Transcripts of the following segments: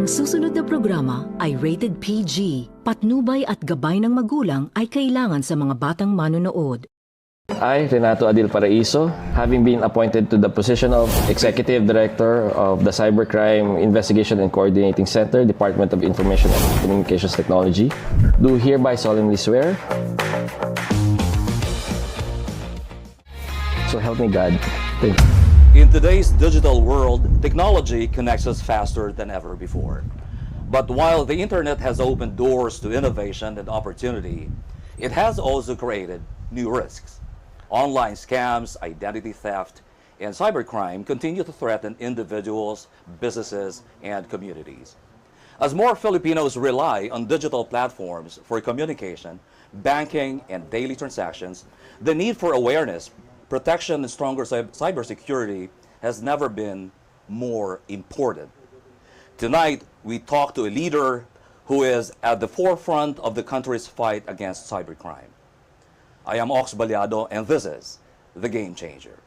susunod na programa ay rated PG. Patnubay at gabay ng magulang ay kailangan sa mga batang manonood. I, Renato Paraiso, having been appointed to the position of Executive Director of the Cybercrime Investigation and Coordinating Center, Department of Information and Communications Technology, do hereby solemnly swear. So help me God. Thank you. In today's digital world, technology connects us faster than ever before. But while the internet has opened doors to innovation and opportunity, it has also created new risks. Online scams, identity theft, and cybercrime continue to threaten individuals, businesses, and communities. As more Filipinos rely on digital platforms for communication, banking, and daily transactions, the need for awareness, protection, and stronger cybersecurity has never been more important. Tonight, we talk to a leader who is at the forefront of the country's fight against cybercrime. I am Ox Ballado, and this is The Game Changer.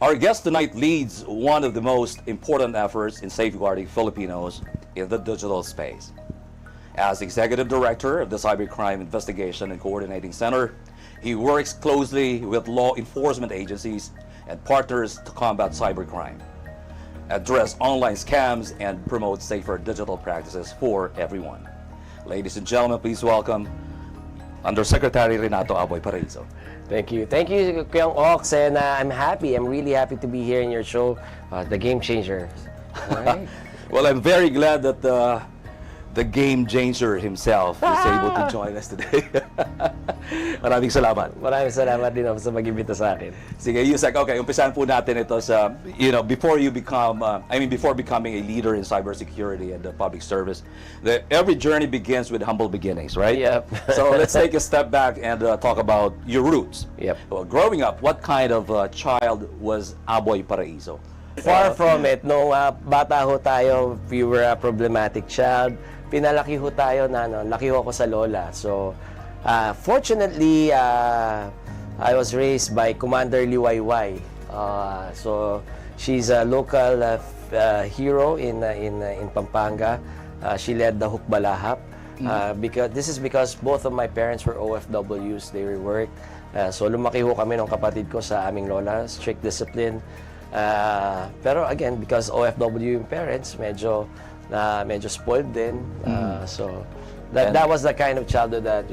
Our guest tonight leads one of the most important efforts in safeguarding Filipinos in the digital space. As Executive Director of the Cybercrime Investigation and Coordinating Center, he works closely with law enforcement agencies and partners to combat cybercrime, address online scams, and promote safer digital practices for everyone. Ladies and gentlemen, please welcome Undersecretary Renato Aboy Paraiso. Thank you, Kuyang Ox, and I'm really happy to be here in your show, The Game Changer. All right. Well, I'm very glad that the Game Changer himself is able to join us today. Maraming salamat. Maraming salamat din sa mag-imbita sa akin. Sige, Usec, okay, umpisahan po natin ito sa, before you become, before becoming a leader in cybersecurity and public service, every journey begins with humble beginnings, right? Yep. So let's take a step back and talk about your roots. Yep. Well, growing up, what kind of child was Aboy Paraiso? Far from it. Nung bata ho tayo, we were a problematic child. Pinalaki ho tayo na, laki ho ako sa lola. So, fortunately, I was raised by Commander Liwayway. So, she's a local hero in Pampanga. She led the Ox Ballado. Because both of my parents were OFWs. They were work. So, lumaki ho kami ng kapatid ko sa aming lola. Strict discipline. Pero again, because OFW yung parents, medyo spoiled din. So that was the kind of childhood that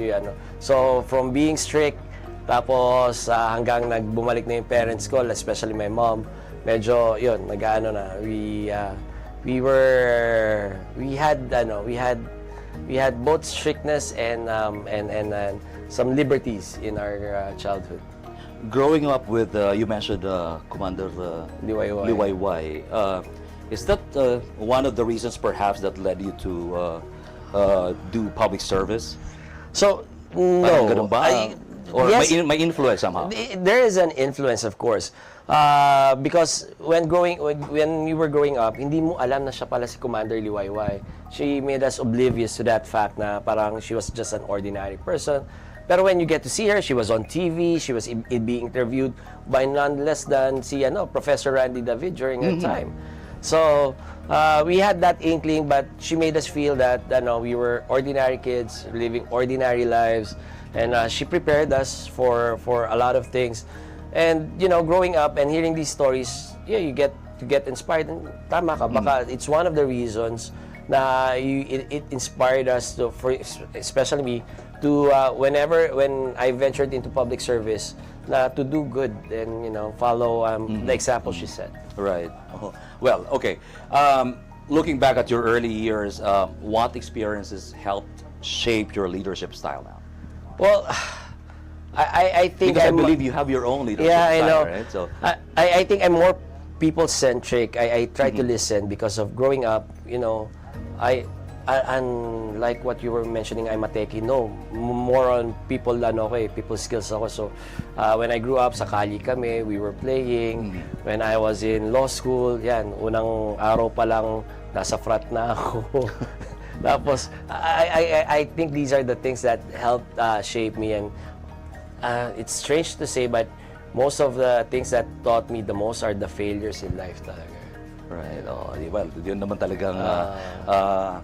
So from being strict, tapos hanggang bumalik na yung parents ko, especially my mom, medyo yun, we had both strictness and some liberties in our childhood. Growing up with, you mentioned Commander Liwayway. Is that one of the reasons perhaps that led you to do public service? So, no. Or yes, may influence somehow? There is an influence, of course. Because when we were growing up, hindi mo alam na siya pala si Commander Liwayway. She made us oblivious to that fact na parang she was just an ordinary person. Pero when you get to see her, she was on TV, she was being interviewed by none less than Professor Randy David during that time. So, we had that inkling, but she made us feel that we were ordinary kids, living ordinary lives, and she prepared us for a lot of things. And, growing up and hearing these stories, you get inspired. And tama ka, baka it's one of the reasons na it inspired us especially me, to when I ventured into public service, to do good and follow the example she set. Right. Well, okay. looking back at your early years, what experiences helped shape your leadership style now? Well, I think Because I believe you have your own leadership yeah, style, I know. right? So, I think I'm more people-centric. I try to listen because of growing up, you know, and like what you were mentioning, I'm a techie. No, more on people people skills ako. So, when I grew up, sa kali kami, we were playing. When I was in law school, yan, unang araw pa lang, nasa frat na ako. Tapos, I think these are the things that helped shape me. And it's strange to say, but most of the things that taught me the most are the failures in life talaga. right. Well, yun naman talagang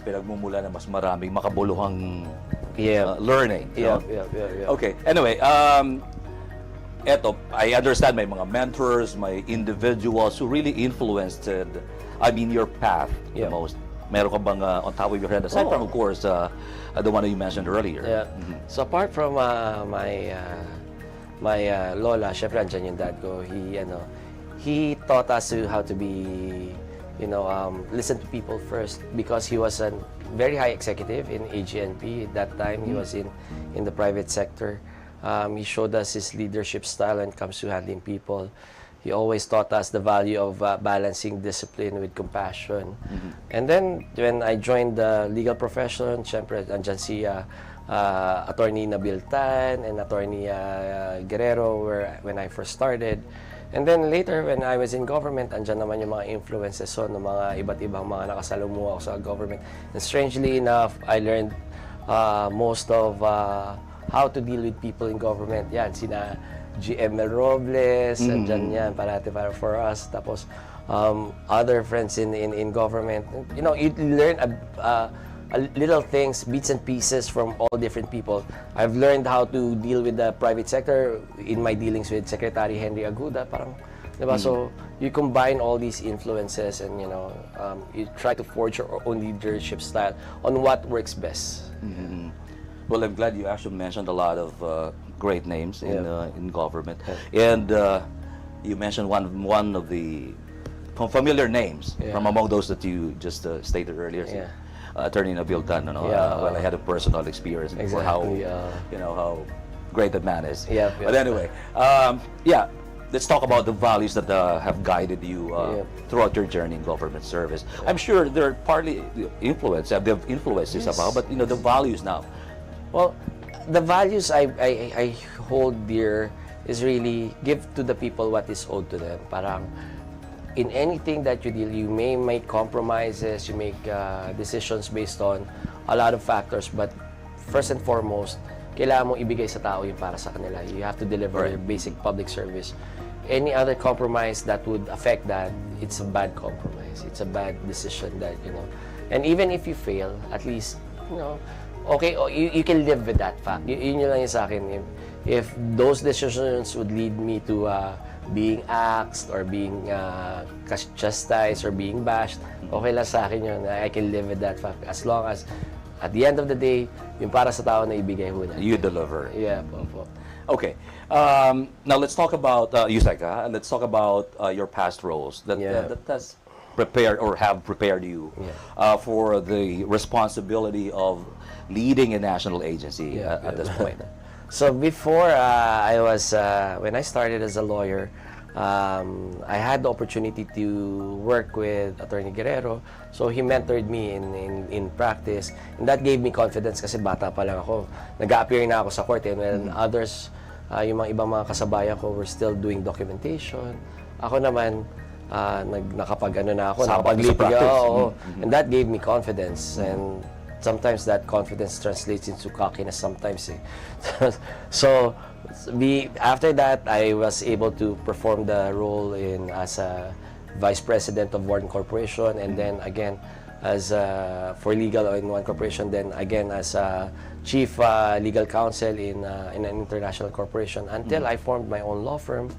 pinagmumula na mas maraming makabuluhang learning. Yeah, no? yeah. Okay. Anyway, eto, I understand may mga mentors, may individuals who really influenced, your path the most. Meron ka bang on top of your head, aside from, of course, the one that you mentioned earlier? Yeah. So apart from my lola, syempre andyan yung dad ko. He taught us how to be, listen to people first, because he was a very high executive in AGNP. At that time, he was in the private sector. He showed us his leadership style when it comes to handling people. He always taught us the value of balancing discipline with compassion. And then, when I joined the legal profession, syempre, andyan si Attorney Nabil Tan and Attorney Guerrero when I first started. And then later, when I was in government, andyan naman yung mga influences ng mga iba't ibang mga nakasalumuha ako sa government. And strangely enough, I learned most of how to deal with people in government. Yan, sina GML Robles, andyan yan, parati para for us. Tapos, other friends in government. You learn little things, bits and pieces from all different people. I've learned how to deal with the private sector in my dealings with Secretary Henry Aguda. Parang, diba? So, you combine all these influences and, you try to forge your own leadership style on what works best. Well, I'm glad you actually mentioned a lot of great names in government, and you mentioned one of the familiar names from among those that you just stated earlier. Yeah. Attorney Nabil Tan. Well, I had a personal experience for how how great that man is. But anyway, let's talk about the values that have guided you throughout your journey in government service. I'm sure they're partly influenced. They've influeed you somehow, but the values now. Well, the values I hold dear is really give to the people what is owed to them. Parang in anything that you deal, you may make compromises, you make decisions based on a lot of factors, but first and foremost, kailangan mong ibigay sa tao yung para sa kanila. You have to deliver basic public service. Any other compromise that would affect that, it's a bad compromise. It's a bad decision that, And even if you fail, at least, okay, you can live with that fact. Yun lang yung sa akin. If those decisions would lead me to being axed or being chastised or being bashed, okay lang sa akin yun. I can live with that fact. As long as, at the end of the day, yung para sa tao na ibigay ho na. You deliver. Yeah, po. Okay. Now let's talk about Usec. Let's talk about your past roles that has prepared or have prepared you for the responsibility of leading a national agency at this point. So before when I started as a lawyer, I had the opportunity to work with Attorney Guerrero. So he mentored me in practice, and that gave me confidence kasi bata pa lang ako. Nag-appear na ako sa court, and when others, yung mga ibang mga kasabayan ko were still doing documentation. Ako naman, nakapag-ano na ako, nakapag-litig ako. And that gave me confidence, and sometimes that confidence translates into cockiness sometimes. So, after that, I was able to perform the role as a Vice President of Warden Corporation, and then again as for legal in one corporation, then again as a Chief Legal Counsel in an international corporation until I formed my own law firm,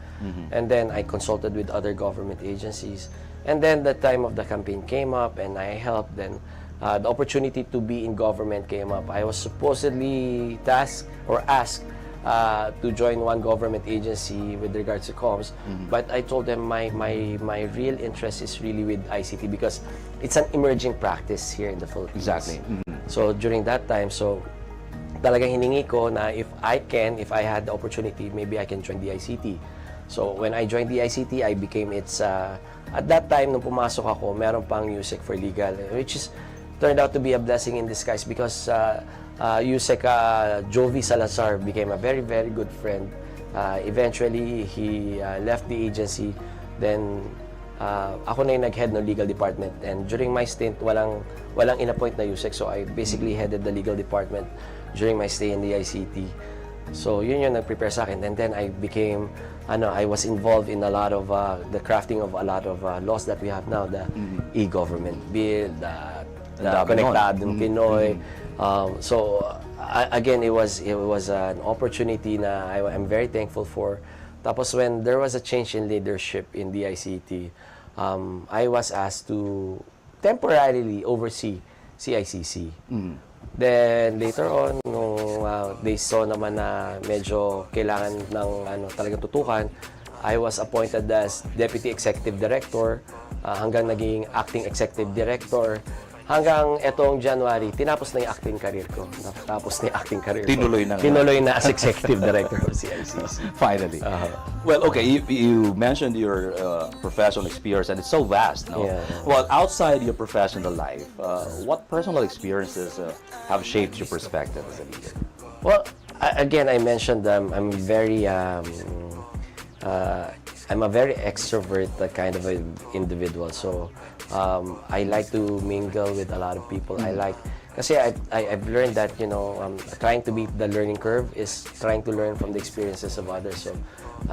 and then I consulted with other government agencies. And then the time of the campaign came up, and I helped. Then the opportunity to be in government came up. I was supposedly tasked or asked to join one government agency with regards to comms. But I told them my real interest is really with ICT because it's an emerging practice here in the Philippines. Exactly. So during that time, so talagang hiningi ko na if I had the opportunity, maybe I can join the ICT. So when I joined the ICT, I became its, at that time, nung pumasok ako, meron pang Usec for Legal, which is turned out to be a blessing in disguise because Usec Jovi Salazar became a very, very good friend. Eventually, he left the agency. Then, ako na yung nag-head ng legal department. And during my stint, walang in-appoint na Usec. So, I basically headed the legal department during my stay in the ICT. So, yun yung nag-prepare sa akin. And then, I became, I was involved in a lot of, the crafting of a lot of laws that we have now. The e-government bill, the Konektadong Pinoy. So, again, it was an opportunity na I'm very thankful for. Tapos when there was a change in leadership in the ICT, I was asked to temporarily oversee CICC. Then later on, nung they saw naman na medyo kailangan ng talagang tutukan, I was appointed as Deputy Executive Director hanggang naging Acting Executive Director. Hanggang etong January, tinapos na yung acting career ko. Tapos na yung acting career ko. Tinuloy na as Executive Director of CICC. Finally. Well, okay, you mentioned your professional experience, and it's so vast, no? Yeah. Well, outside your professional life, what personal experiences have shaped your perspective as a leader? Well, again, I mentioned I'm very I'm a very extrovert kind of an individual. So I like to mingle with a lot of people. Kasi I've learned that, trying to beat the learning curve is trying to learn from the experiences of others. So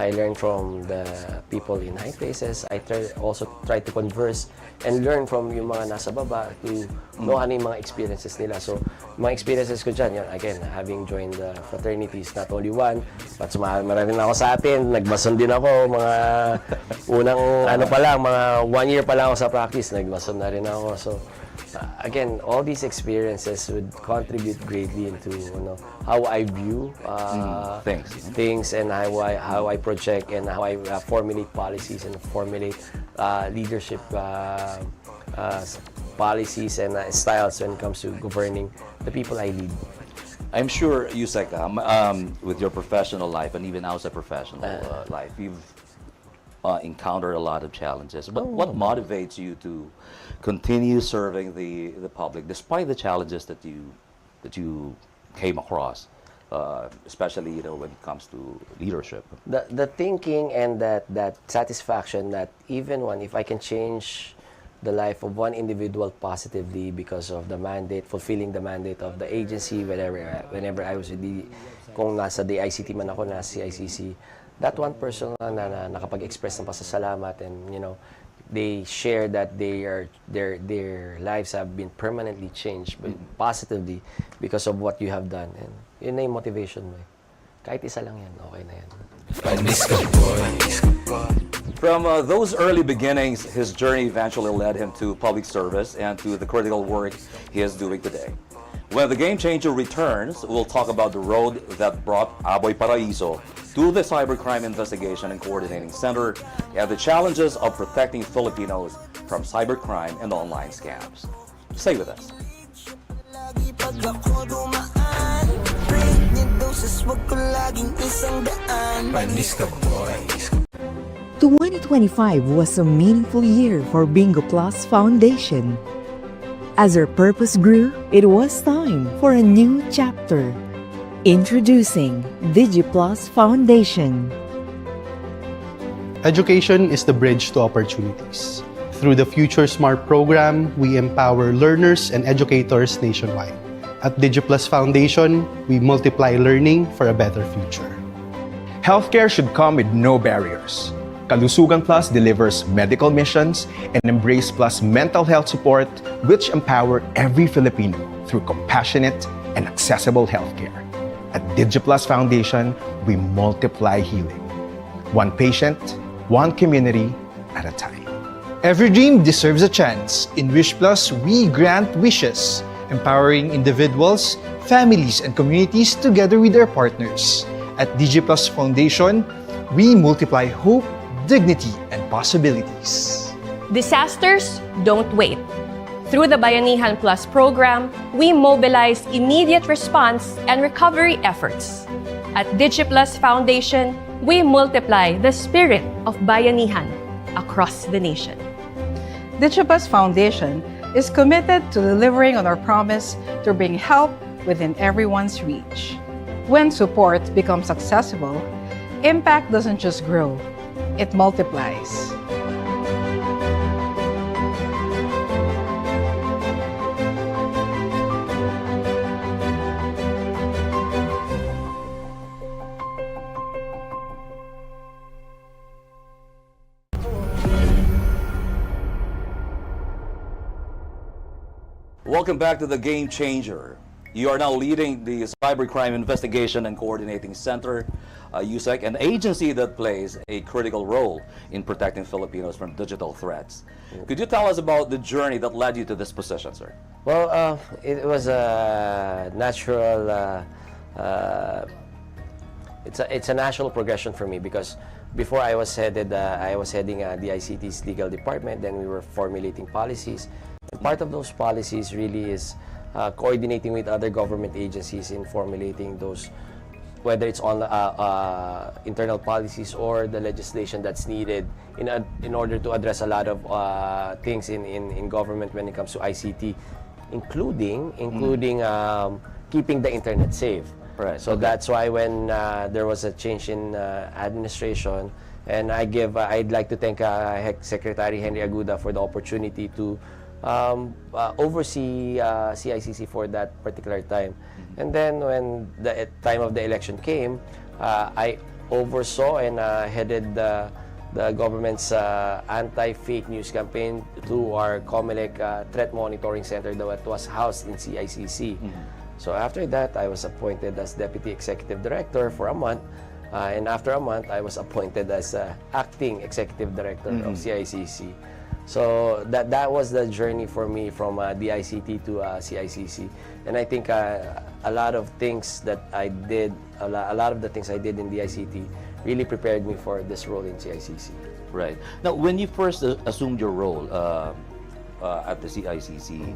I learn from the people in high places. I also try to converse and learn from yung mga nasa baba to know ano yung mga experiences nila. So mga experiences ko dyan, again, having joined the fraternities, not only one, but sumama rin ako sa atin. Nagmason din ako, mga unang mga 1 year pa lang ako sa practice, nagmason na rin ako. So again, all these experiences would contribute greatly into how I view things and how I project and how I formulate policies and formulate leadership policies and styles when it comes to governing the people I lead. I'm sure, Usec, with your professional life and even outside professional life, you've encountered a lot of challenges. But what motivates you to continue serving the public despite the challenges that you came across, especially when it comes to leadership? The thinking and that satisfaction that even if I can change the life of one individual positively because of the mandate, fulfilling the mandate of the agency, whenever I was kung nasa the ICT man ako, nasa CICC, that one person na nakapag-express ng pasasalamat and they share that their lives have been permanently changed positively because of what you have done, and yun na yung motivation mo. Kahit isa lang yan, okay na yan. From those early beginnings, his journey eventually led him to public service and to the critical work he is doing today. When the Game Changer returns, we'll talk about the road that brought Aboy Paraiso to the Cybercrime Investigation and Coordinating Center and the challenges of protecting Filipinos from cybercrime and online scams. Stay with us. 2025 was a meaningful year for Bingo Plus Foundation. As our purpose grew, it was time for a new chapter. Introducing DigiPlus Foundation. Education is the bridge to opportunities. Through the Future Smart program, we empower learners and educators nationwide. At DigiPlus Foundation, we multiply learning for a better future. Healthcare should come with no barriers. Kalusugan Plus delivers medical missions, and Embrace Plus mental health support, which empower every Filipino through compassionate and accessible healthcare. At DigiPlus Foundation, we multiply healing. One patient, one community at a time. Every dream deserves a chance. In Wish Plus, we grant wishes, empowering individuals, families, and communities together with their partners. At DG Plus Foundation, we multiply hope, dignity, and possibilities. Disasters don't wait. Through the Bayanihan Plus program, we mobilize immediate response and recovery efforts. At DigiPlus Foundation, we multiply the spirit of Bayanihan across the nation. DigiPlus Foundation is committed to delivering on our promise to bring help within everyone's reach. When support becomes accessible, impact doesn't just grow, it multiplies. Welcome back to the Game Changer. You are now leading the Cybercrime Investigation and Coordinating Center, USEC, an agency that plays a critical role in protecting Filipinos from digital threats. Could you tell us about the journey that led you to this position, sir? Well, it was a natural. It's a natural progression for me because before I was heading the ICT's legal department. Then we were formulating policies. And part of those policies really is coordinating with other government agencies in formulating those, whether it's on internal policies or the legislation that's needed in order to address a lot of things in government when it comes to ICT, including keeping the internet safe. Right. So that's why when there was a change in administration, and I'd like to thank Secretary Henry Aguda for the opportunity to oversee CICC for that particular time. And then when the time of the election came, I oversaw and headed the government's anti-fake news campaign through our COMELEC Threat Monitoring Center that was housed in CICC. So after that, I was appointed as Deputy Executive Director for a month. And after a month, I was appointed as Acting Executive Director of CICC. So that was the journey for me from DICT to CICC. And I think a lot of things that I did, a lot of the things I did in DICT really prepared me for this role in CICC. Right. Now, when you first assumed your role at the CICC,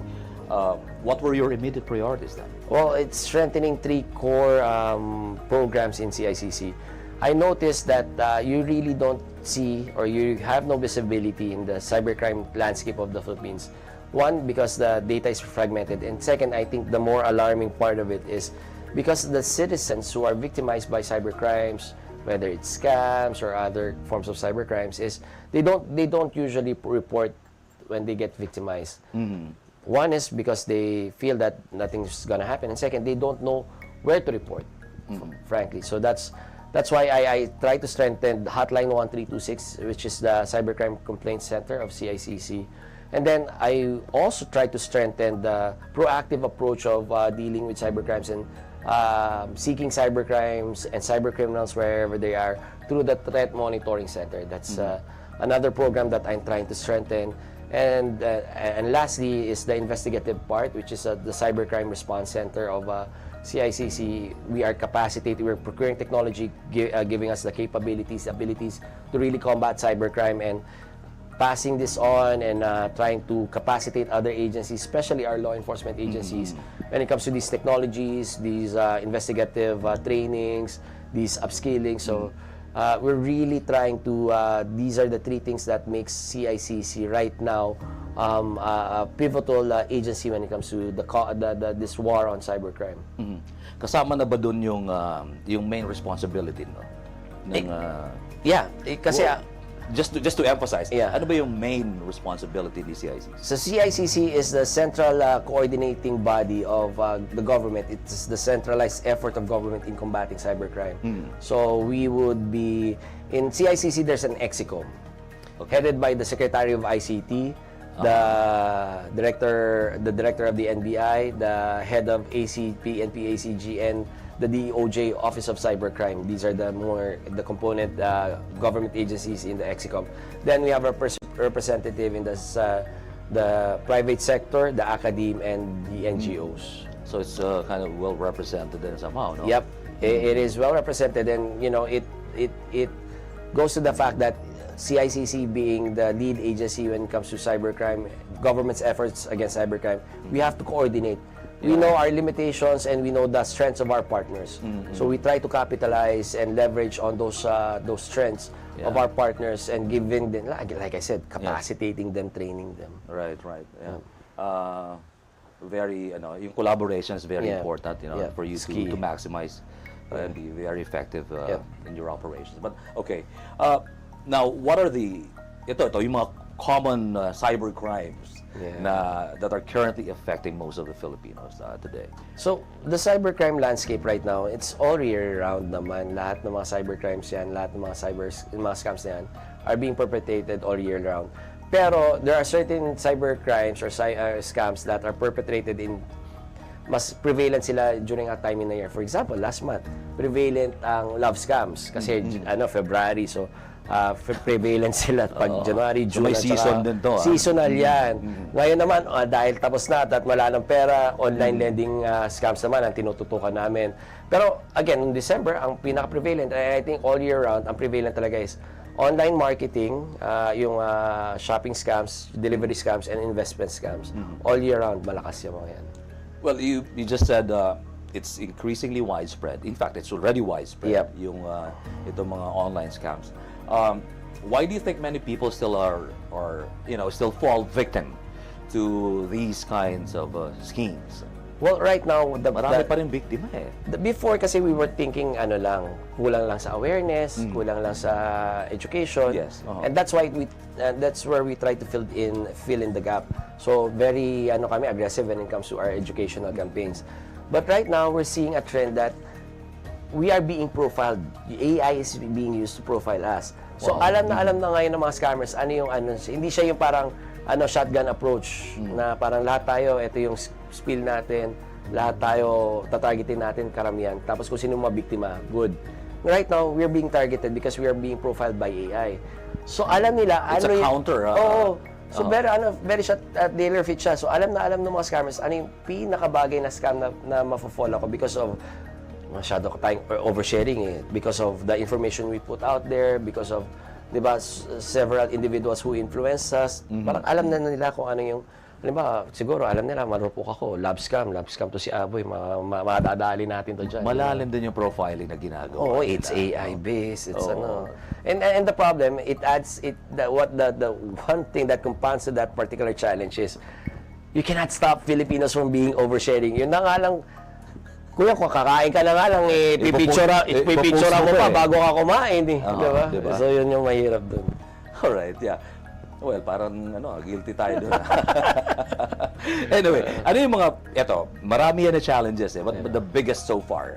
what were your immediate priorities then? Well, it's strengthening three core programs in CICC. I noticed that you really don't see or you have no visibility in the cybercrime landscape of the Philippines. One, because the data is fragmented. And second, I think the more alarming part of it is because the citizens who are victimized by cybercrimes, whether it's scams or other forms of cybercrimes, is they don't usually report when they get victimized. One is because they feel that nothing's gonna happen, and second, they don't know where to report, frankly. So that's why I try to strengthen the Hotline 1326, which is the Cybercrime Complaint Center of CICC. And then I also try to strengthen the proactive approach of dealing with cybercrimes and seeking cybercrimes and cybercriminals wherever they are through the Threat Monitoring Center. That's another program that I'm trying to strengthen. And lastly is the investigative part, which is the Cybercrime Response Center of CICC. We are capacitated, we're procuring technology, giving us the abilities to really combat cybercrime and passing this on and trying to capacitate other agencies, especially our law enforcement agencies, when it comes to these technologies, these investigative trainings, these upskilling. So we're really trying to, these are the three things that makes CICC right now a pivotal agency when it comes to this war on cybercrime. Kasama na ba dun yung main responsibility, no? Kasi just to emphasize, Yeah. ano ba yung main responsibility ni CICC? So CICC is the central coordinating body of the government. It's the centralized effort of government in combating cybercrime. So we would be, in CICC there's an EXICOM, headed by the Secretary of ICT, the director of the NBI, the head of ACP and PACG, and the DOJ Office of Cybercrime. These are the component government agencies in the EXICOM. Then we have a representative in the private sector, the academe, and the NGOs. So it's kind of well represented then somehow, no? Yep. It is well represented, and it goes to the fact that CICC being the lead agency when it comes to cybercrime, government's efforts against cybercrime, we have to coordinate. We know our limitations and we know the strengths of our partners. So we try to capitalize and leverage on those strengths of our partners and giving them, like I said, capacitating them, training them. Right. Yeah. Very, yung collaboration is very important, for you to maximize and be very effective in your operations. But okay, now what are yung mga common cyber crimes that are currently affecting most of the Filipinos today? So, the cybercrime landscape right now, it's all year round naman. Lahat ng mga cybercrimes yan, lahat ng mga scams na yan are being perpetrated all year round. Pero, there are certain cybercrimes or scams that are perpetrated in mas prevalent sila during a time in the year. For example, last month, prevalent ang love scams. Kasi, February, so, prevalent sila pag January, June, so may season din to. Seasonal yan. Ngayon naman, dahil tapos na at wala ng pera, online lending scams naman ang tinututukan namin. Pero again, in December, ang pinaka-prevalent, I think all year round, ang prevalent talaga is online marketing, yung shopping scams, delivery scams, and investment scams. All year round, malakas yung mga yan. Well, you just said it's increasingly widespread. In fact, it's already widespread. Yung itong mga online scams. Why do you think many people still still fall victim to these kinds of schemes? Well, right now, marami pa rin biktima eh. Before kasi we were thinking kulang lang sa awareness, kulang lang sa education. Yes. And that's why that's where we try to fill in the gap. So very kami aggressive when it comes to our educational campaigns. But right now we're seeing a trend that we are being profiled. AI is being used to profile us. So alam na ngayon ng mga scammers hindi siya yung parang shotgun approach na parang lahat tayo, ito yung spill natin, lahat tayo tatargetin natin karamihan. Tapos kung sino mabiktima, good. Right now, we're being targeted because we are being profiled by AI. So alam nila it's a counter. So very shot at dealer fit siya. So alam ng mga scammers yung pinakabagay na scam na mafo-fall ako because of masyado tayong oversharing because of the information we put out there, because of several individuals who influence us. Parang alam na nila kung ano yung siguro alam nila, marupok ako, love scam to si Aboy, madadali natin to dyan. Malalim din yung profiling na ginagawa. It's AI-based, it's And the problem, the one thing that compounds to that particular challenge is, you cannot stop Filipinos from being oversharing. Yun na nga lang, kuya, kung kakain ka na nga lang, ipipictura mo pa bago ka kumain. Diba? So, yun yung mahirap dun. Alright, yeah. Well, parang guilty tayo dun. Anyway, ano yung mga, marami yan na challenges but the biggest so far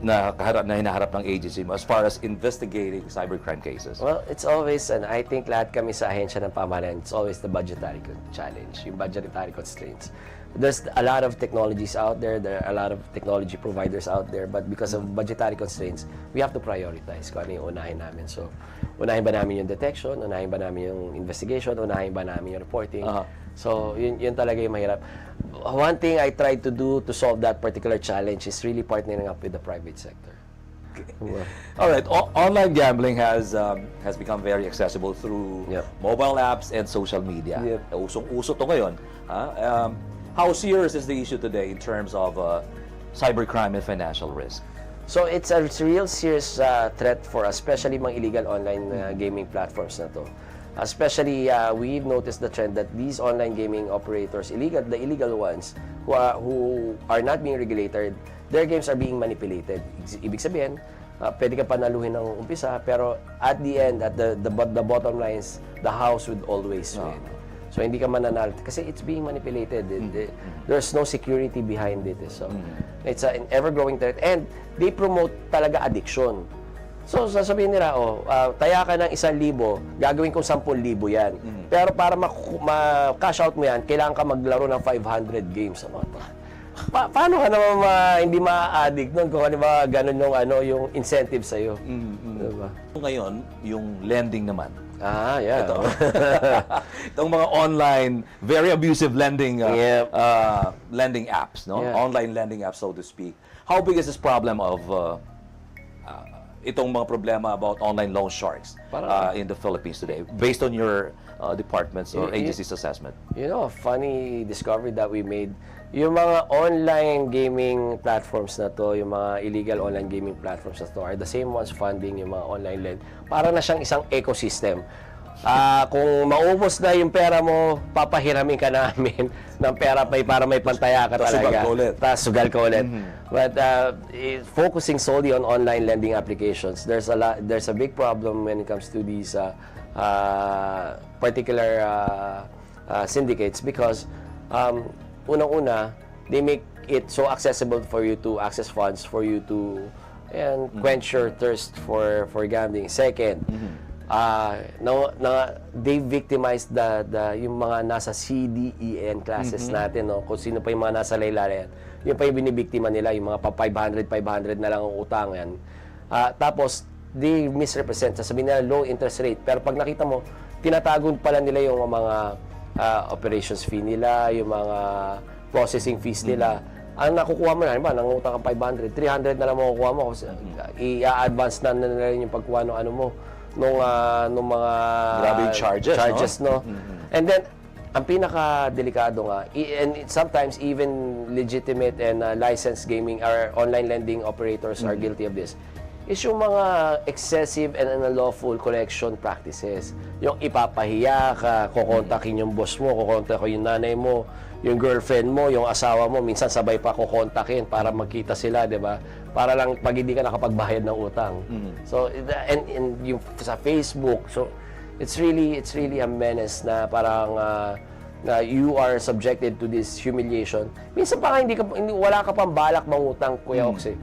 na hinaharap ng agency mo as far as investigating cybercrime cases? Well, it's always, and I think lahat kami sa ahensya ng pamahalaan, it's always the budgetary challenge, yung budgetary constraints. There's a lot of technologies out there are a lot of technology providers out there, but because of budgetary constraints, we have to prioritize kung ano yung unahin namin. So, unahin ba namin yung detection, unahin ba namin yung investigation, unahin ba namin yung reporting. So, yun talaga yung mahirap. One thing I tried to do to solve that particular challenge is really partnering up with the private sector. All right, online gambling has become very accessible through mobile apps and social media. Usong-uso to ngayon. How serious is the issue today in terms of cybercrime and financial risk? So it's a real serious threat for us, especially mga illegal online gaming platforms na to. Especially, we've noticed the trend that these online gaming operators, the illegal ones, who are not being regulated, their games are being manipulated. Ibig sabihin, pwede ka panaluhin ng umpisa, pero at the end, at the bottom line is, the house would always win. So, hindi ka mananalo. Kasi it's being manipulated. There's no security behind it. So, it's an ever-growing threat. And they promote talaga addiction. So, sasabihin nila, taya ka ng 1,000, gagawin kong 10,000 yan. Pero para ma-cash out mo yan, kailangan ka maglaro ng 500 games. Paano ka naman hindi ma-addict nun kung ganun yung incentive sa'yo? Diba? Ngayon, yung lending naman, Yeah. Itong mga online, very abusive lending Yep. lending apps, no? Yeah. Online lending apps, so to speak. How big is this problem of itong mga problema about online loan sharks in the Philippines today, based on your department's or agency's assessment? You know, a funny discovery that we made, yung mga online gaming platforms na to, yung mga illegal online gaming platforms na to, are the same ones funding yung mga online lend. Parang na siyang isang ecosystem. Kung maubos na yung pera mo, papahiramin ka namin ng pera para may pantaya ka talaga. Tapos sugal ka ulit. But focusing solely on online lending applications, there's a big problem when it comes to these particular syndicates, because unang-una, they make it so accessible for you to access funds, for you to quench your thirst for gambling. Second, they victimized yung mga nasa CDEN classes natin, no? Kung sino pa yung mga nasa laylayan, yun pa yung binibiktima nila, yung mga pa 500 na lang ang utang yan. Tapos, they misrepresent, sasabihin nila low interest rate, pero pag nakita mo, tinatago pala nila yung mga operations fee nila, yung mga processing fees nila. Ang nakukuha mo na, halimbawa, nangutang ka 500, 300 na lang makukuha mo. I-advance na nila yung pagkuha ng ano mo, nung mga grabe yung charges, no? And then, ang pinaka-delikado nga, and sometimes even legitimate and licensed gaming or online lending operators are guilty of this, is yung mga excessive and unlawful collection practices. Yung ipapahiya ka, kukontakin yung boss mo, kukontakin yung nanay mo, yung girlfriend mo, yung asawa mo, minsan sabay pa kukontakin para magkita sila, di ba? Para lang pag hindi ka nakapagbayad ng utang. So, and yung sa Facebook, so it's really a menace na parang na you are subjected to this humiliation. Minsan pa nga wala ka pang balak mangutang, Kuya Ox.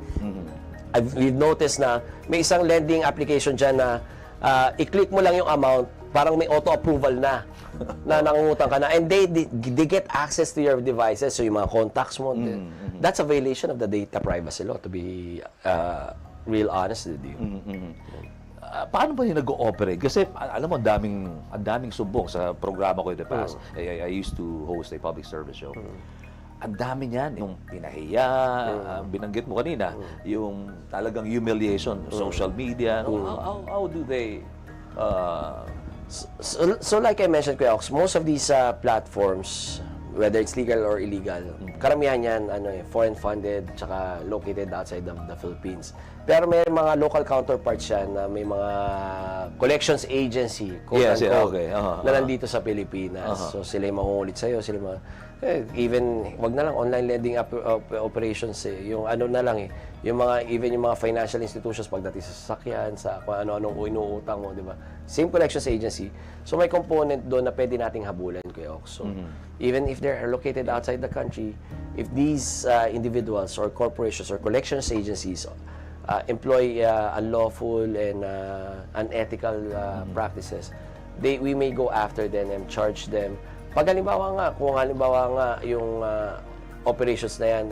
We've noticed na may isang lending application dyan na i-click mo lang yung amount, parang may auto-approval na nangungutang ka na. And they get access to your devices, so yung mga contacts mo. That's a violation of the data privacy law, to be real honest with you. Paano ba yung nag-ooperate? Kasi alam mo, ang daming sumbong sa programa ko in the past. I used to host a public service show. Ang dami niyan, yung pinahiya, binanggit mo kanina, yung talagang humiliation, social media. How do they... So like I mentioned, Kuya Ox, most of these platforms, whether it's legal or illegal, karamihan yan foreign funded, tsaka located outside of the Philippines. Pero may mga local counterparts yan na may mga collections agency, na nandito sa Pilipinas. So sila yung mangungulit sa'yo, even wag na lang online lending operations yung ano na lang yung mga yung mga financial institutions pagdating sa sasakyan, sa kung ano-anong inuutang mo, di ba? Same collections agency. So may component doon na pwede nating habulan, Kuya Ox. So even if they are located outside the country, if these individuals or corporations or collections agencies employ unlawful and unethical practices, we may go after them and charge them. Pag kung halimbawa nga yung operations na yan,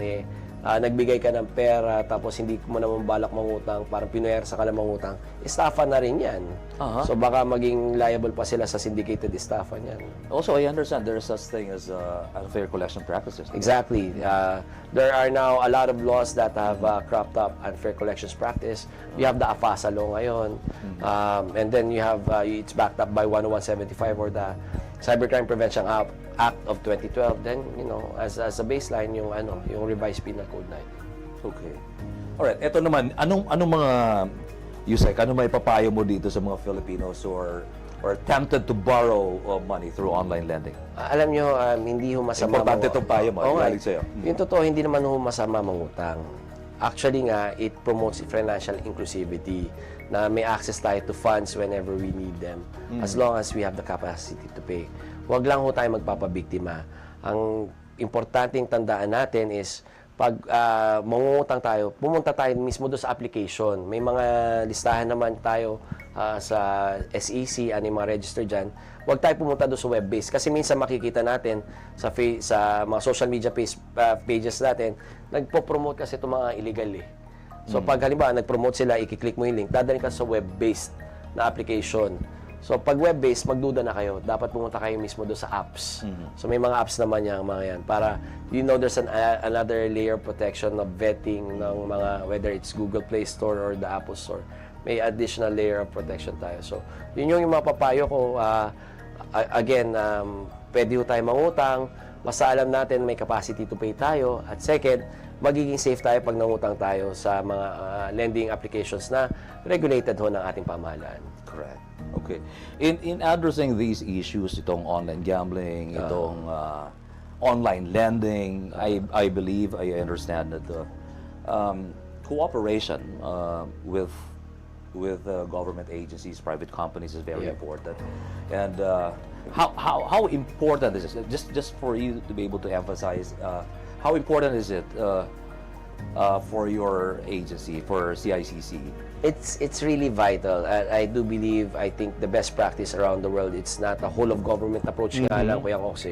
nagbigay ka ng pera tapos hindi mo naman balak mangutang, parang pinuwersa ka lang mangutang, estafa na rin yan. So baka maging liable pa sila sa syndicated estafa yan. Also, I understand there is such thing as unfair collection practices. Exactly. There are now a lot of laws that have cropped up unfair collections practice. You have the AFASA law ngayon. And then you have, it's backed up by 10175 or the Cybercrime Prevention Act of 2012. Then, as a baseline, yung revised penal code na. Okay. Alright, eto naman, anong mga, Usec, ano may papayo mo dito sa mga Filipinos who are tempted to borrow money through online lending? Alam nyo, hindi ho masama. Importante itong payo mo. Galing sa'yo. Yung totoo, hindi naman ho masama mangutang. Actually nga, it promotes financial inclusivity, na may access tayo to funds whenever we need them, as long as we have the capacity to pay. Huwag lang ho tayo magpapabiktima. Ang importanteng tandaan natin is, pag mangungutang tayo, pumunta tayo mismo doon sa application. May mga listahan naman tayo sa SEC, ano yung mga register dyan. Huwag tayo pumunta doon sa web-based. Kasi minsan makikita natin sa mga social media pages natin, nagpo-promote kasi itong mga illegal So pag halimbawa nag-promote sila, i-click mo yung link, dadalhin ka sa web-based na application. So pag web-based, magduda na kayo. Dapat pumunta kayo mismo doon sa apps. So may mga apps naman yung mga yan para there's another layer of protection of vetting ng mga, whether it's Google Play Store or the Apple Store. May additional layer of protection tayo. So yun yung mapapayo ko. Again, pwede tayo mangutang. Basta alam natin may capacity to pay tayo. At second, magiging safe tayo pag nangutang tayo sa mga lending applications na regulated ho ng ating pamahalaan. Correct. Okay. In addressing these issues, itong online gambling, itong online lending, I believe, I understand that the cooperation with government agencies, private companies is very important. And how important is it? Just for you to be able to emphasize, how important is it for your agency, for CICC? It's really vital. I do believe, I think the best practice around the world, it's not a whole of government approach nga lang, Kuya Ox.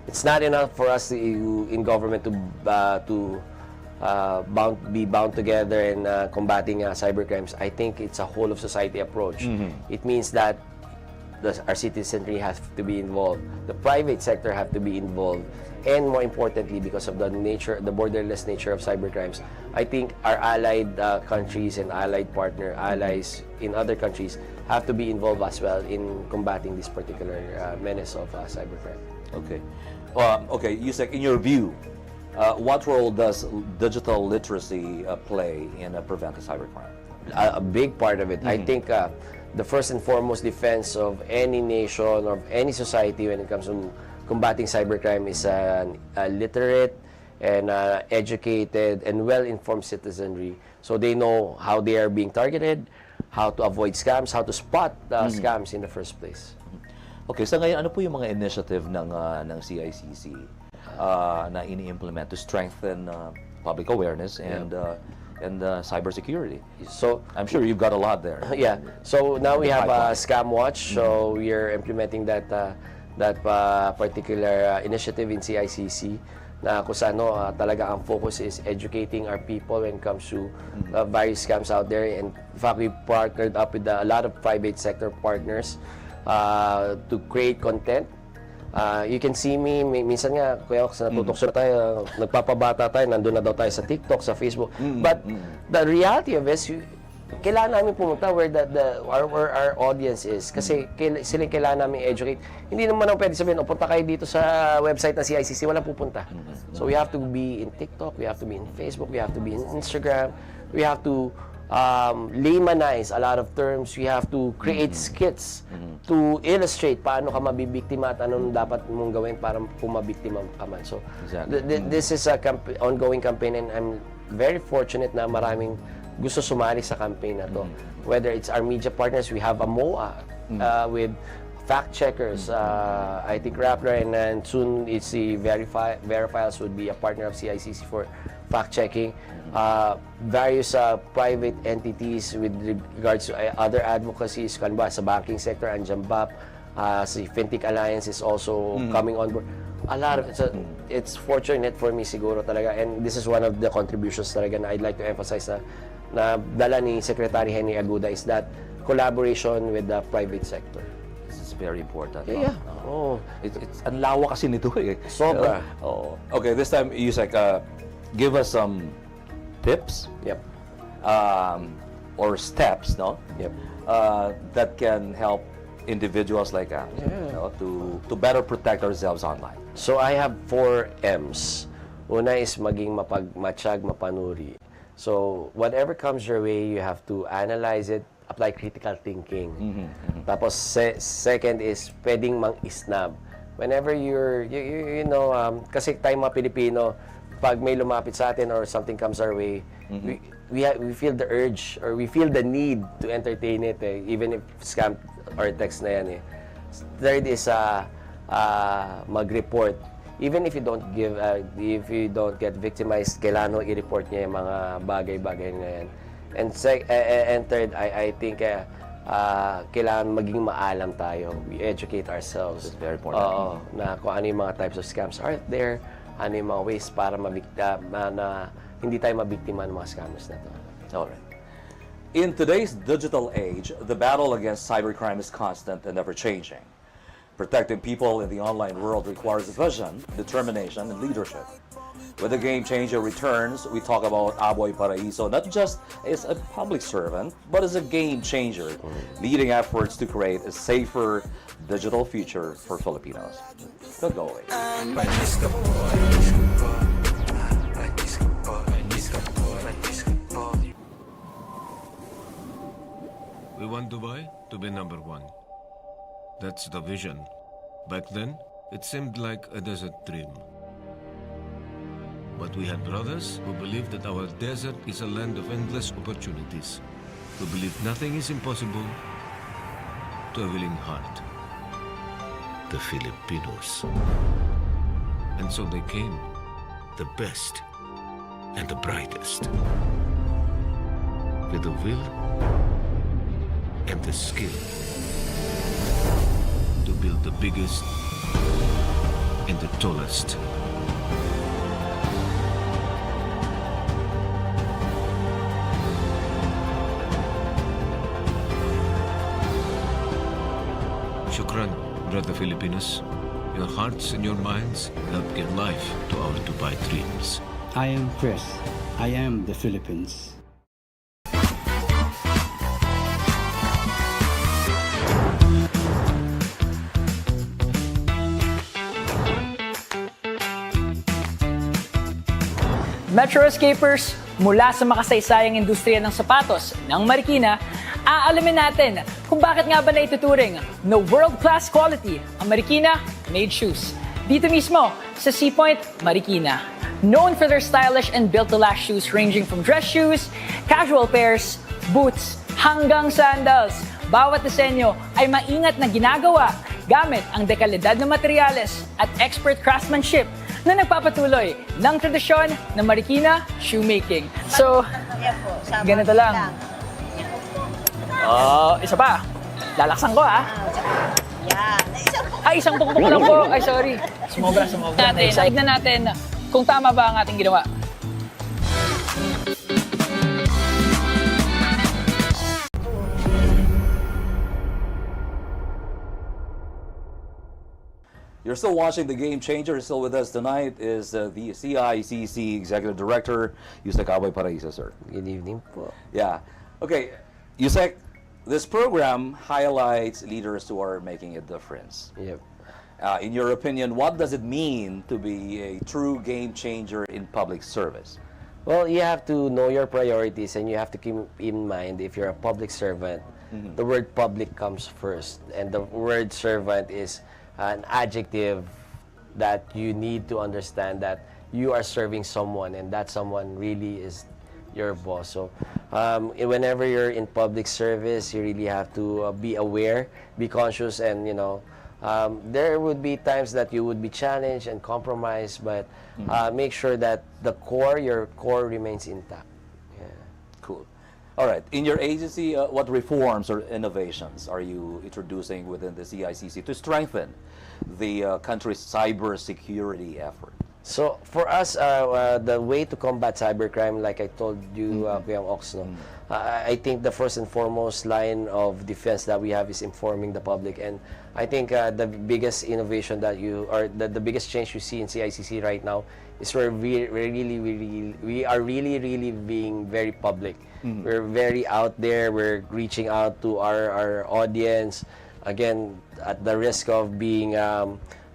It's not enough for us in government to be bound together in combating cybercrimes. I think it's a whole of society approach. It means that our citizenry has to be involved. The private sector have to be involved. And more importantly, because of the borderless nature of cybercrimes, I think our allied countries and allies in other countries have to be involved as well in combating this particular menace of cybercrime. Okay. Okay, Usec, in your view, what role does digital literacy play in preventing cybercrime? A big part of it. I think the first and foremost defense of any nation or any society when it comes to combating cybercrime is a literate and educated and well-informed citizenry. So they know how they are being targeted, how to avoid scams, how to spot scams in the first place. Okay, so ngayon, ano po yung mga initiative ng CICC na ini-implement to strengthen public awareness and cybersecurity? So I'm sure you've got a lot there. Yeah. So now we have a scam watch. So we are implementing that particular initiative in CICC na kung saan talaga ang focus is educating our people when it comes to various scams out there. And in fact, we partnered up with a lot of private sector partners to create content. You can see me, minsan nga, Kuya Ox, natutokso na tayo, nagpapabata tayo, nandun na daw tayo sa TikTok, sa Facebook. But the reality of it is, kailangan namin pumunta where our audience is. Kasi silang kailangan namin educate. Hindi naman ako pwede sabihin, punta kayo dito sa website ng CICC, walang pupunta. So we have to be in TikTok, we have to be in Facebook, we have to be in Instagram, we have to laymanize a lot of terms. We have to create skits to illustrate paano ka mabibiktima at anong dapat mong gawin para pumabiktima ka man. So this is a ongoing campaign and I'm very fortunate na maraming gusto sumali sa campaign na to. Whether it's our media partners, we have a MOA with fact checkers. I think Rappler and soon it's the Verifiles would be a partner of CICC for fact checking. Various private entities with regards to other advocacies, kanba sa banking sector, and Jambap, si Fintech Alliance is also coming on board. A lot of it's fortunate for me siguro talaga, and this is one of the contributions talaga na I'd like to emphasize na dala ni Secretary Henry Aguda is that collaboration with the private sector. This is very important. Yeah. It's ang lawak kasi nito eh. Sobra. Okay, this time, Usec, give us some tips. Yep. Or steps, no? Yep. That can help individuals like us to better protect ourselves online. So I have 4 M's. Una is maging mapagmatsyag, mapanuri. So whatever comes your way, you have to analyze it, apply critical thinking. Tapos second is pwedeng mang-isnab. Whenever you know, kasi tayo mga Pilipino, pag may lumapit sa atin or something comes our way, we feel the urge or we feel the need to entertain it, even if scam or text na yan. Third is mag-report. Even if you don't get victimized, kailangan i-report niya yung mga bagay-bagay na yan. And third, I think kailangan maging maalam tayo. We educate ourselves. It's very important. Na kung ano yung mga types of scams are there, ano yung mga ways para na hindi tayo mabiktima ng mga scammers na to. Alright. In today's digital age, the battle against cybercrime is constant and ever-changing. Protecting people in the online world requires vision, determination, and leadership. When the game changer returns, we talk about Aboy Paraiso not just as a public servant, but as a game changer, leading efforts to create a safer digital future for Filipinos. Don't go away. We want Dubai to be number one. That's the vision. Back then, it seemed like a desert dream. But we had brothers who believed that our desert is a land of endless opportunities, who believe nothing is impossible to a willing heart. The Filipinos. And so they came, the best and the brightest. With the will and the skill to build the biggest and the tallest. Shukran, brother Filipinos. Your hearts and your minds help give life to our Dubai dreams. I am Chris. I am the Philippines. Metro Escapers, mula sa makasaysayang industriya ng sapatos ng Marikina, aalamin natin kung bakit nga ba naituturing na world-class quality ang Marikina-made shoes. Dito mismo sa Sea Point, Marikina. Known for their stylish and built-to-last shoes ranging from dress shoes, casual pairs, boots, hanggang sandals. Bawat disenyo ay maingat na ginagawa gamit ang dekalidad na materyales at expert craftsmanship na nagpapatuloy ng tradisyon ng Marikina shoemaking. So, ganito lang. Isa pa. Lalaksan ko, ha? Ay, isang pukpuk lang po. Ay, sorry. Sumobra. Tignan natin kung tama ba ang ating ginawa. You're still watching The Game Changer. Still with us tonight is the CICC Executive Director, Usec Paraiso, sir. Good evening po. Yeah. Okay, Usec, this program highlights leaders who are making a difference. Yep. In your opinion, what does it mean to be a true game changer in public service? Well, you have to know your priorities and you have to keep in mind if you're a public servant, the word public comes first. And the word servant is an adjective that you need to understand that you are serving someone and that someone really is your boss. So whenever you're in public service, you really have to be aware, be conscious, and there would be times that you would be challenged and compromised, but make sure that your core remains intact. Yeah. Cool. All right. In your agency, what reforms or innovations are you introducing within the CICC to strengthen the country's cybersecurity effort? So for us, the way to combat cybercrime, like I told you, Kuya Ox, I think the first and foremost line of defense that we have is informing the public. And I think the biggest innovation that the biggest change you see in CICC right now is we are really being very public. We're very out there. We're reaching out to our audience. Again, at the risk of being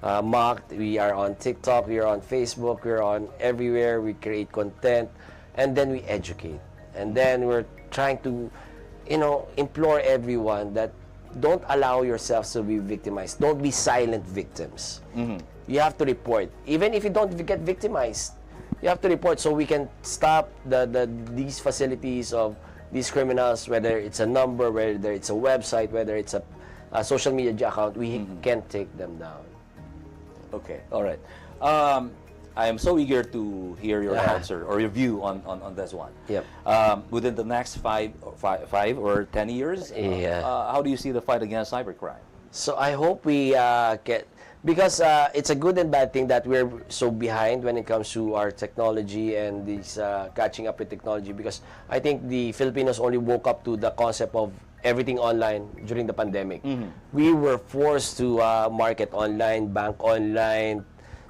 mocked, we are on TikTok, we are on Facebook, we're on everywhere. We create content, and then we educate. And then we're trying to, implore everyone that don't allow yourselves to be victimized. Don't be silent victims. You have to report. Even if you don't get victimized, you have to report so we can stop these facilities of these criminals, whether it's a number, whether it's a website, whether it's a social media account, we can take them down. Okay, all right. I am so eager to hear your answer or your view on this one. Yep. Within the next 5 or 10 years, how do you see the fight against cybercrime? So I hope we Because it's a good and bad thing that we're so behind when it comes to our technology and this catching up with technology, because I think the Filipinos only woke up to the concept of everything online during the pandemic. We were forced to market online, bank online,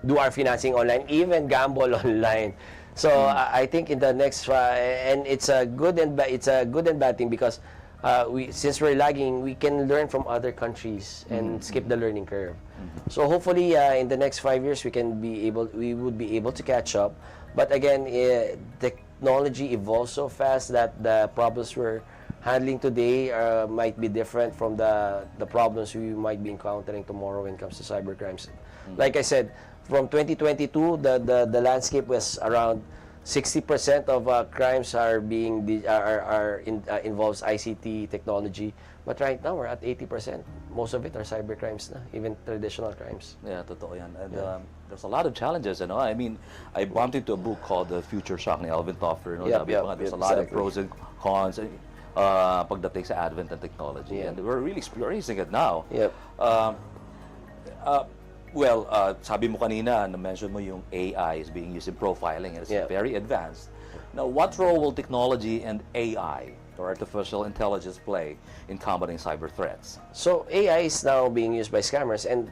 do our financing online, even gamble online. So I think in the next and it's a good and bad thing, because since we're lagging, we can learn from other countries and skip the learning curve. So hopefully in the next 5 years we would be able to catch up. But again, technology evolves so fast that the problems we're handling today might be different from the problems we might be encountering tomorrow when it comes to cybercrimes. Like I said, from 2022, the landscape was around 60% of crimes involves ICT technology, but right now we're at 80%. Most of it are cybercrimes na, even traditional crimes. Yeah, totoo yan. And there's a lot of challenges, you know. I mean, I bumped into a book called The Future Shock ni Alvin Toffler. You know, there's a lot of pros and cons pagdating sa advent and technology, and we're really experiencing it now. Well, sabi mo kanina, na-mention mo yung AI is being used in profiling, and it's very advanced. Now, what role will technology and AI, or artificial intelligence, play in combating cyber threats? So AI is now being used by scammers, and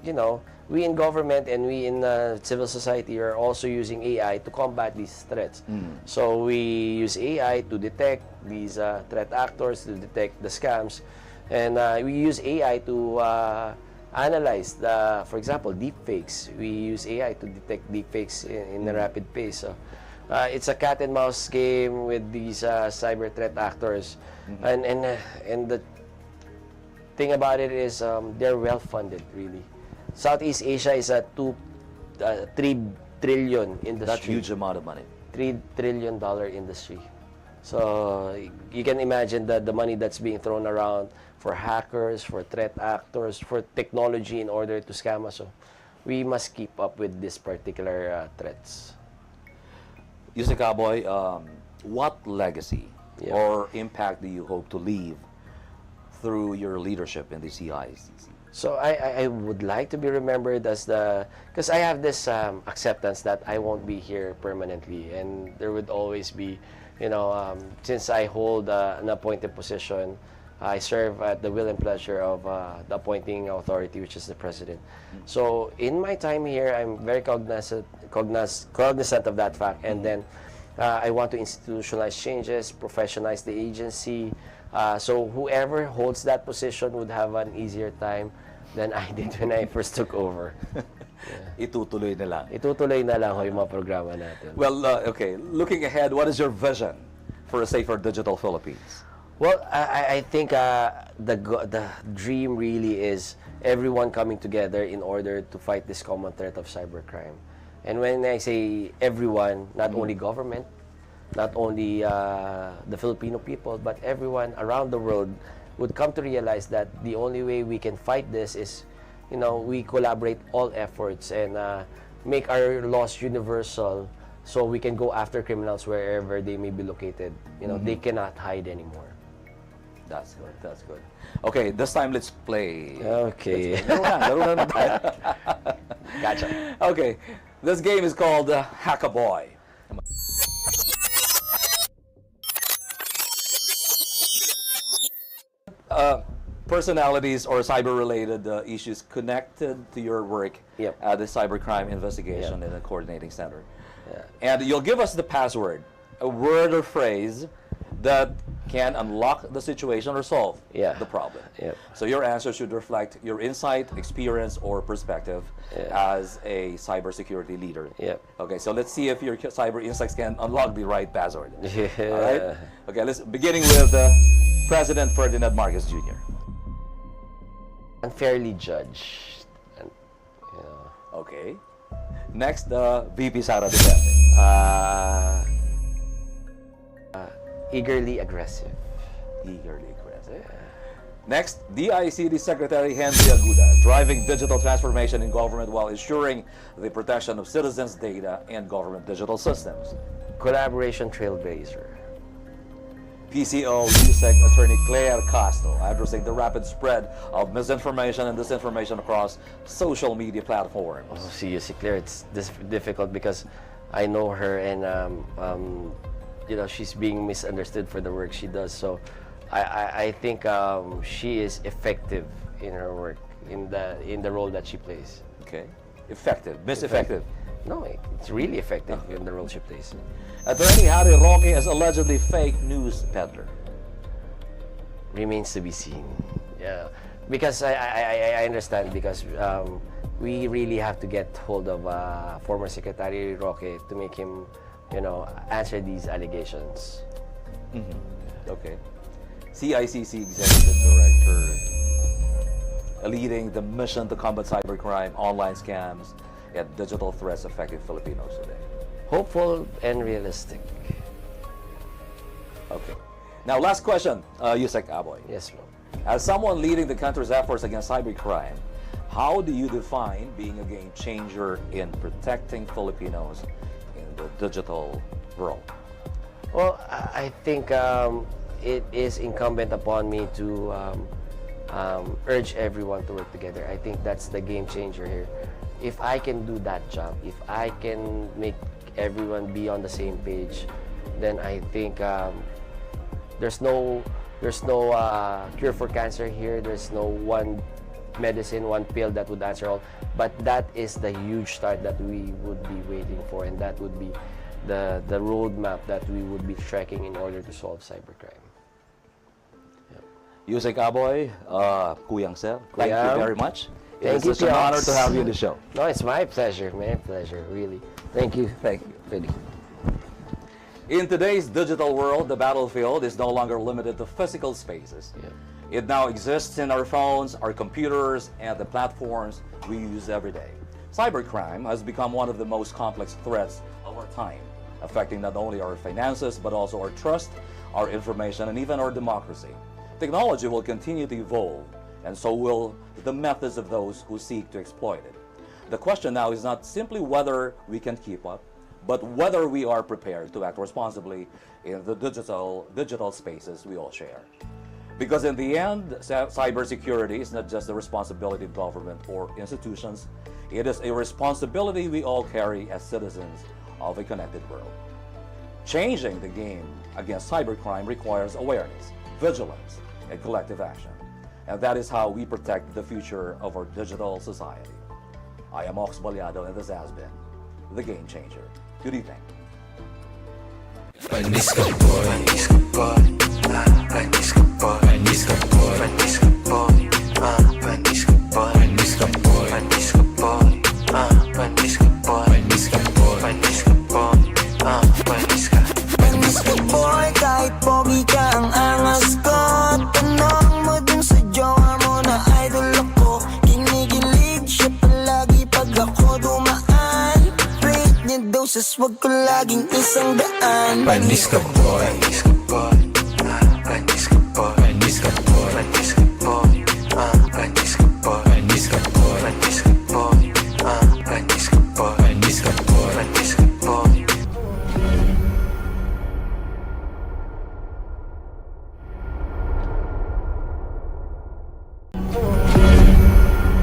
you know, we in government and we in civil society are also using AI to combat these threats. So we use AI to detect these threat actors, to detect the scams, and we use AI to analyze for example, deepfakes. We use AI to detect deepfakes in a rapid pace. So it's a cat and mouse game with these cyber threat actors, and the thing about it is they're well funded, really. Southeast Asia is a $3 trillion industry. That's a huge amount of money. $3 trillion industry. So you can imagine the money that's being thrown around for hackers, for threat actors, for technology in order to scam us. So we must keep up with these particular threats. Usec Aboy, what legacy or impact do you hope to leave through your leadership in the CICC? So I would like to be remembered as because I have this acceptance that I won't be here permanently, and there would always be, you know, since I hold an appointed position, I serve at the will and pleasure of the appointing authority, which is the president. So in my time here, I'm very cognizant of that fact, and then I want to institutionalize changes, professionalize the agency, so whoever holds that position would have an easier time than I did when I first took over. Itutuloy na lang. Itutuloy na lang ho yung mga programa natin. Well, okay, looking ahead, what is your vision for a safer digital Philippines? Well, I think the dream really is everyone coming together in order to fight this common threat of cybercrime. And when I say everyone, not only government, not only the Filipino people, but everyone around the world would come to realize that the only way we can fight this is, you know, we collaborate all efforts and make our laws universal, so we can go after criminals wherever they may be located. You know, they cannot hide anymore. That's good. That's good. Okay, this time let's play. Okay. Laro na tayo. Gotcha. Okay, this game is called Aboy. Personalities or cyber-related issues connected to your work at the Cybercrime Investigation and the Coordinating Center. And you'll give us the password, a word or phrase that can unlock the situation or solve the problem. So your answer should reflect your insight, experience, or perspective as a cybersecurity leader. Okay, so let's see if your cyber insights can unlock the right password. All right? Okay, beginning with President Ferdinand Marcos Jr. Unfairly judged. Okay. Next, VP Sara Duterte. Eagerly aggressive. Eagerly aggressive. Next, DICT Secretary Henry Aguda, driving digital transformation in government while ensuring the protection of citizens' data and government digital systems. Collaboration trailblazer. PCO Usec Attorney Claire Castro, addressing the rapid spread of misinformation and disinformation across social media platforms. See you, Claire. It's difficult because I know her, and she's being misunderstood for the work she does. So I think she is effective in her work, in the role that she plays. Okay, effective, effective. No, it's really effective in the role she plays. Attorney Harry Roque is allegedly fake news peddler. Remains to be seen. Yeah, because I understand, because we really have to get hold of former Secretary Roque to make him, answer these allegations. Okay. CICC Executive Director, leading the mission to combat cybercrime, online scams, and digital threats affecting Filipinos today. Hopeful and realistic. Okay. Now, last question, Usec Aboy. Yes, ma'am. As someone leading the country's efforts against cybercrime, how do you define being a game changer in protecting Filipinos in the digital world? Well, I think it is incumbent upon me to urge everyone to work together. I think that's the game changer here. If I can do that job, if I can make everyone be on the same page, then I think there's no cure for cancer here. There's no one medicine, one pill that would answer all. But that is the huge start that we would be waiting for, and that would be the roadmap that we would be tracking in order to solve cybercrime. Usec Aboy, Kuyang Sir, thank you very much. Thank you. It's an honor to have you on the show. No, it's my pleasure, man. Pleasure, really. Thank you. Thank you. Really. In today's digital world, the battlefield is no longer limited to physical spaces. It now exists in our phones, our computers, and the platforms we use every day. Cybercrime has become one of the most complex threats of our time, affecting not only our finances, but also our trust, our information, and even our democracy. Technology will continue to evolve, and so will the methods of those who seek to exploit it. The question now is not simply whether we can keep up, but whether we are prepared to act responsibly in the digital spaces we all share. Because in the end, cybersecurity is not just the responsibility of government or institutions, it is a responsibility we all carry as citizens of a connected world. Changing the game against cybercrime requires awareness, vigilance, and collective action. And that is how we protect the future of our digital society. I am Ox Ballado, and this has been The Game Changer. Good evening. Boy, kahit pogi ka ang angas ko, tanong mo dun sa jowa mo na idol ako. Kinikilig siya palagi pag ako dumaan. Rate niya doses, wag ko laging 100. Panis ka boy.